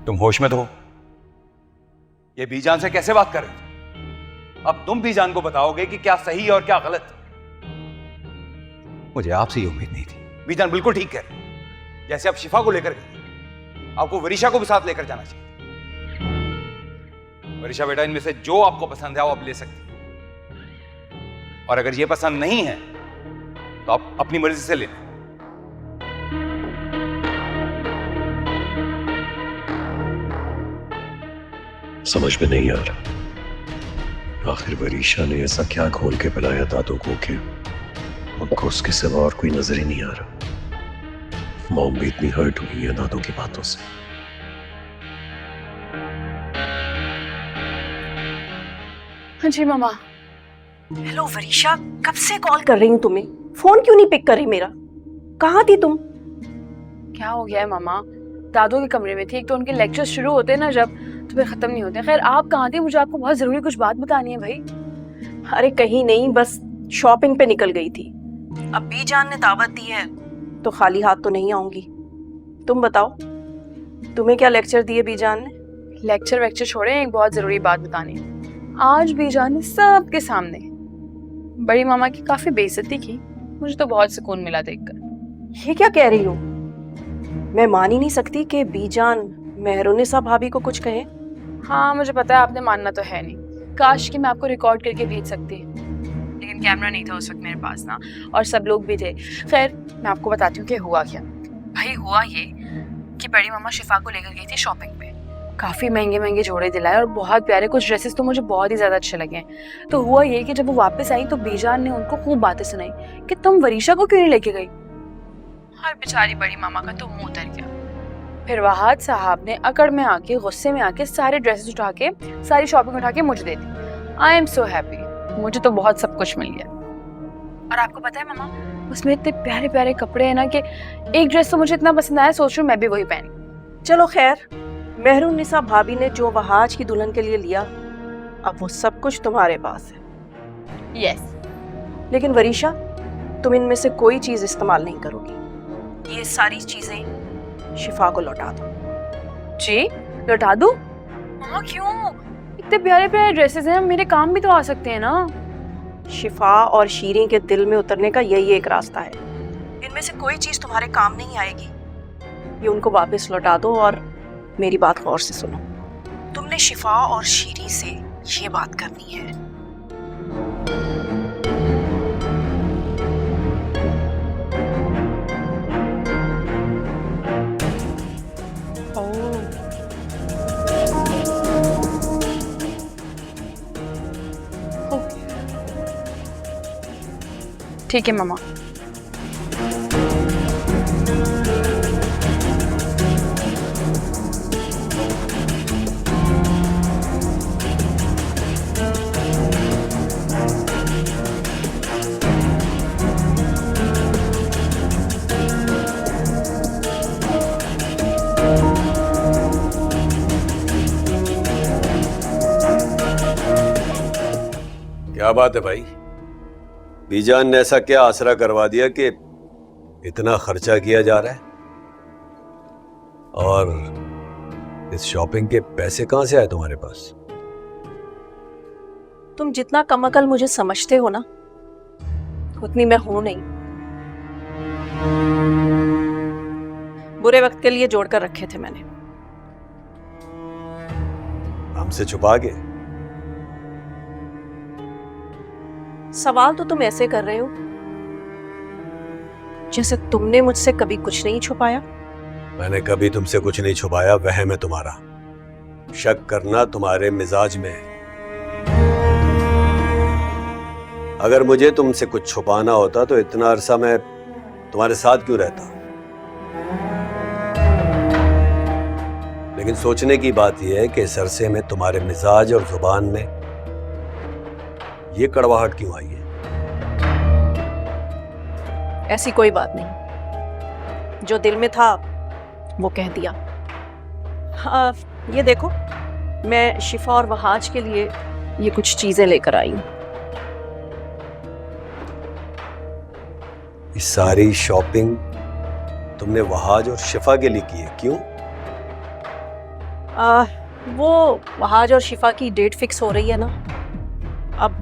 तुम होश में तो हो? ये बीजान से कैसे बात कर रहे हो? अब तुम बीजान को बताओगे कि क्या सही है और क्या गलत। मुझे आपसे ये उम्मीद नहीं थी। बीजान बिल्कुल ठीक कह रहे हैं। जैसे आप शिफा को लेकर गए, आपको वरीशा को भी साथ लेकर जाना चाहिए। वरीशा बेटा, इनमें से जो आपको पसंद है वो आप ले सकते हैं, और अगर ये पसंद नहीं है तो आप अपनी मर्जी से ले लें। समझ में नहीं आ रहा, आखिर वरीशा ने ऐसा क्या खोल के पिलाया दादू को कि उनको उसके सिवा और कोई नजर ही नहीं आ रहा। मॉम भी इतनी हर्ट हुई है दादू की बातों से। हाँ जी मामा। हेलो वरीशा, कब से कॉल कर रही हूँ तुम्हें, फोन क्यों नहीं पिक कर रही मेरा? कहाँ थी तुम? क्या हो गया है मामा? दादू के कमरे में थी। एक तो उनके लेक्चर शुरू होते हैं ना जब, तो फिर खत्म नहीं होते। खैर आप कहाँ थी? मुझे आपको बहुत जरूरी कुछ बात बतानी है भाई। अरे कहीं नहीं, बस शॉपिंग पे निकल गई थी। अब बीजान ने दावत दी है तो खाली हाथ तो नहीं आऊंगी। तुम बताओ, तुम्हें क्या लेक्चर दिए बीजान ने? लेक्चर वेक्चर छोड़े, एक बहुत जरूरी बात बतानी है। आज बीजान ने सबके सामने बड़ी मामा की काफी बेइज्जती की। मुझे तो बहुत सुकून मिला देखकर। ये क्या कह रही हो? मैं मान ही नहीं सकती कि बीजान मेहरुनिसा भाभी को कुछ कहे। हाँ मुझे पता है, आपने मानना तो है नहीं। काश कि मैं आपको रिकॉर्ड करके भेज सकती, लेकिन कैमरा नहीं था उस वक्त मेरे पास ना, और सब लोग भी थे। खैर मैं आपको बताती हूँ कि हुआ क्या। भाई हुआ ये कि बड़ी मामा शिफा को लेकर गई थी शॉपिंग पे। काफ़ी महंगे महंगे जोड़े दिलाए और बहुत प्यारे कुछ ड्रेसेस तो मुझे बहुत ही ज़्यादा अच्छे लगे। तो हुआ ये कि जब वो वापस आई तो बीजान ने उनको खूब बातें सुनाई कि तुम वरीशा को क्यों नहीं लेके गई। हर बेचारी बड़ी मामा का तो मुंह उतर गया। फिर वहाद साहब ने अकड़ में आके, गुस्से में आके सारे ड्रेसेस उठा के, सारी शॉपिंग उठा के मुझे दे दी। I am so happy. मुझे तो बहुत सब कुछ मिल गया। और आपको पता है मामा, उसमें इतने प्यारे प्यारे कपड़े हैं ना कि एक ड्रेस तो मुझे इतना पसंद आया, सोच रही हूँ मैं भी वही पहनी। चलो खैर, मेहरुनिसा भाभी ने जो वहाज की दुल्हन के लिए लिया, अब वो सब कुछ तुम्हारे पास है। यस। लेकिन वरीशा, तुम इनमें से कोई चीज इस्तेमाल नहीं करोगी। ये सारी चीजें शिफा को लौटा दो। जी लौटा दूं? मामा क्यों? इतने प्यारे प्यारे ड्रेसेस हैं, मेरे काम भी तो आ सकते हैं ना। शिफा और शीरी के दिल में उतरने का यही एक रास्ता है। इनमें से कोई चीज तुम्हारे काम नहीं आएगी। ये उनको वापस लौटा दो और मेरी बात गौर से सुनो। तुमने शिफा और शीरी से ये बात करनी है। ठीक है मामा। क्या बात है भाई, बीजान ने ऐसा क्या आसरा करवा दिया कि इतना खर्चा किया जा रहा है? और इस शॉपिंग के पैसे कहां से आए तुम्हारे पास? तुम जितना कमअकल मुझे समझते हो ना, उतनी मैं हूं नहीं। बुरे वक्त के लिए जोड़कर रखे थे मैंने। हमसे छुपा के? सवाल तो तुम ऐसे कर रहे हो जैसे तुमने मुझसे कभी कुछ नहीं छुपाया। मैंने कभी तुमसे कुछ नहीं छुपाया, वहम है तुम्हारा। शक करना तुम्हारे मिजाज में है। अगर मुझे तुमसे कुछ छुपाना होता तो इतना अरसा मैं तुम्हारे साथ क्यों रहता? लेकिन सोचने की बात यह है कि इस अरसे में तुम्हारे मिजाज और जुबान में ये कड़वाहट क्यों आई है? ऐसी कोई बात नहीं, जो दिल में था वो कह दिया। हाँ, ये देखो, मैं शिफा और वहाज के लिए ये कुछ चीजें लेकर आई हूं। इस सारी शॉपिंग तुमने वहाज और शिफा के लिए की है, क्यों? वो वहाज और शिफा की डेट फिक्स हो रही है ना। अब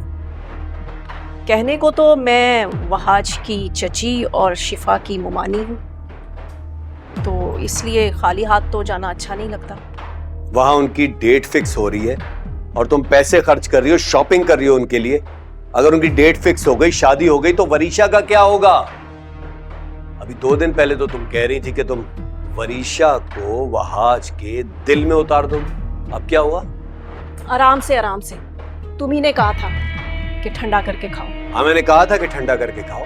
कहने को तो मैं वहाज की चची और शिफा की मुमानी हूँ, तो इसलिए खाली हाथ तो जाना अच्छा नहीं लगता। वहां उनकी डेट फिक्स हो रही है और तुम पैसे खर्च कर रही हो, शॉपिंग कर रही हो उनके लिए। अगर उनकी डेट फिक्स हो गई, शादी हो गई, तो वरीशा का क्या होगा? अभी 2 दिन पहले तो तुम कह रही थी कि तुम वरीशा को वहाज के दिल में उतार दो। अब क्या हुआ? आराम से आराम से। तुम ही ने कहा था कि ठंडा करके खाओ। हाँ, मैंने कहा था कि ठंडा करके खाओ,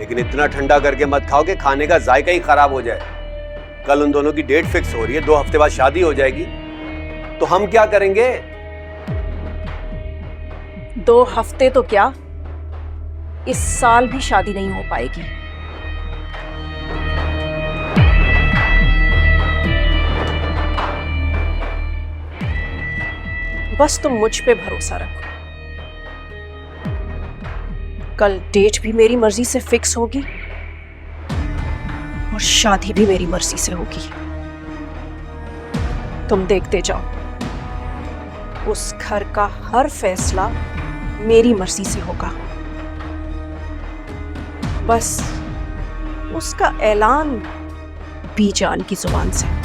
लेकिन इतना ठंडा करके मत खाओ कि खाने का जायका ही खराब हो जाए। कल उन दोनों की डेट फिक्स हो रही है, 2 हफ्ते बाद शादी हो जाएगी, तो हम क्या करेंगे? 2 हफ्ते तो क्या, इस साल भी शादी नहीं हो पाएगी। बस तुम मुझ पे भरोसा रखो। कल डेट भी मेरी मर्जी से फिक्स होगी और शादी भी मेरी मर्जी से होगी। तुम देखते जाओ, उस घर का हर फैसला मेरी मर्जी से होगा। बस उसका ऐलान बीजान की जुबान से होगा।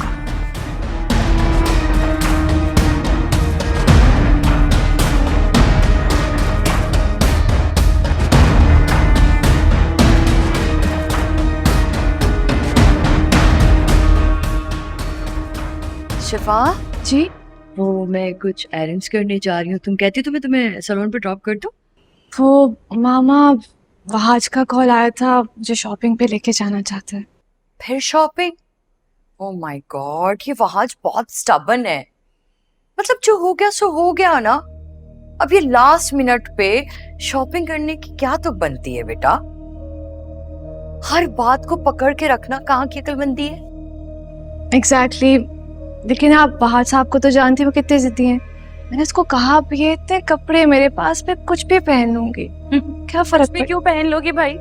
शिफा जी वो मैं कुछ एरेंज करने जा रही हूँ। तुम कहती तो मैं तुम्हें सैलून पे ड्रॉप कर दूँ? वो मामा वहाज का कॉल आया था, मुझे शॉपिंग पे लेके जाना चाहते हैं। फिर शॉपिंग? ओह माय गॉड, ये वहाज बहुत स्टबन है। मतलब जो हो गया सो हो गया ना। अब ये लास्ट मिनट पे शॉपिंग करने की क्या तो बनती है बेटा? हर बात को पकड़ के रखना कहाँ की अक्लमंदी है? एग्जैक्टली लेकिन आप वहाज साहब को तो जानती हो कितने जिद्दी हैं। मैंने उसको कहा ये इतने कपड़े मेरे पास, मैं कुछ भी पहन लूंगी। क्या फर्क पे क्यों पहन लोगी भाई?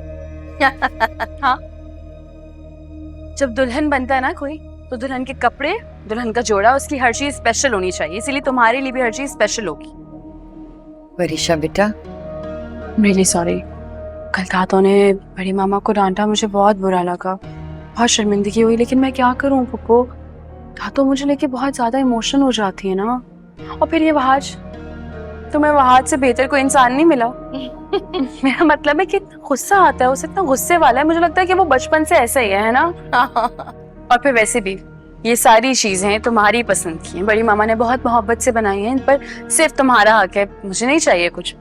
हाँ, जब दुल्हन बनता है ना कोई, तो दुल्हन के कपड़े, दुल्हन का जोड़ा, उसकी हर चीज स्पेशल होनी चाहिए। इसीलिए तुम्हारे लिए भी हर चीज स्पेशल होगी। वरीशा बेटा, रियली सॉरी, कल तातो ने बड़ी मामा को डांटा, मुझे बहुत बुरा लगा, बहुत शर्मिंदगी हुई। लेकिन मैं क्या करूं पप्पू, तातो मुझे लेके बहुत ज्यादा इमोशन हो जाती है ना। और फिर ये वहाज, तुम्हें वहाज से बेहतर कोई इंसान नहीं मिला। मेरा मतलब है कि गुस्सा आता है, उसे इतना गुस्से वाला है, मुझे लगता है कि वो बचपन से ऐसा ही है ना। और फिर वैसे भी ये सारी चीजें तुम्हारी पसंद की हैं, बड़ी मामा ने बहुत मोहब्बत से बनाई हैं, इन पर सिर्फ तुम्हारा हक है, मुझे नहीं चाहिए कुछ।